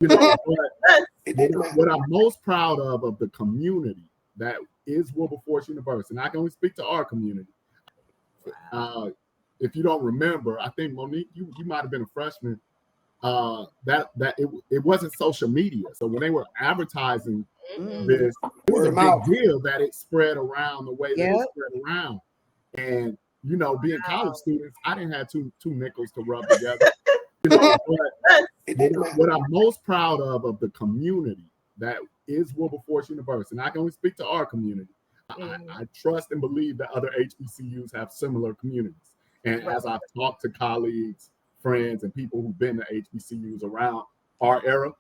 You know, what I'm most proud of the community that is Wilberforce University, and I can only speak to our community. If you don't remember, I think Monique, you might have been a freshman. It wasn't social media, so when they were advertising this, it was a big deal that it spread around the way that it spread around. And you know, being college students, I didn't have two nickels to rub together. You know, but what I'm most proud of the community that is Wilberforce University, and I can only speak to our community. I trust and believe that other HBCUs have similar communities. And as I've talked to colleagues, friends, and people who've been to HBCUs around our era,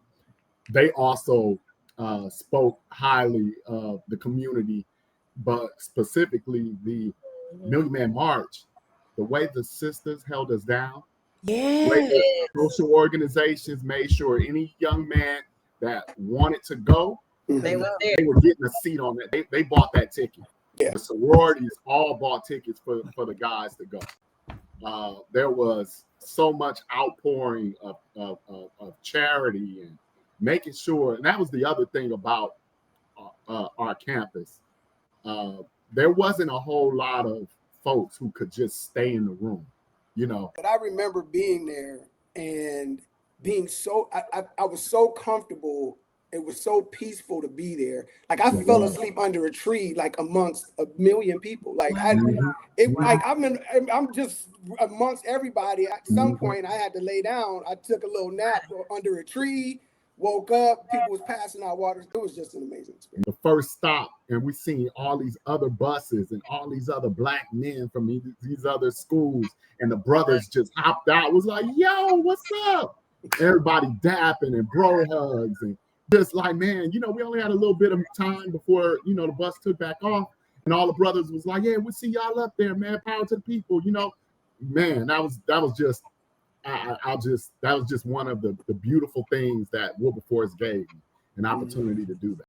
they also spoke highly of the community, but specifically the Million Man March, the way the sisters held us down. Social organizations made sure any young man that wanted to go, they were getting a seat on that. They bought that ticket. The sororities all bought tickets for the guys to go. There was so much outpouring of charity and making sure, and that was the other thing about our campus. There wasn't a whole lot of folks who could just stay in the room, you know. But I remember being there and being so, I was so comfortable. It was so peaceful to be there. Like I fell asleep under a tree, like amongst a million people. Like I'm just amongst everybody. At some point I had to lay down. I took a little nap under a tree, woke up, people was passing out water. It was just an amazing experience. The first stop, and we seen all these other buses and all these other black men from these other schools, and the brothers just hopped out. It was like, yo, what's up? Everybody dapping and bro hugs, and just like, man, you know, we only had a little bit of time before, you know, the bus took back off, and all the brothers was like, yeah, we'll see y'all up there, man. Power to the people, you know. Man, that was just that was just one of the beautiful things that Wilberforce gave me, an opportunity to do that.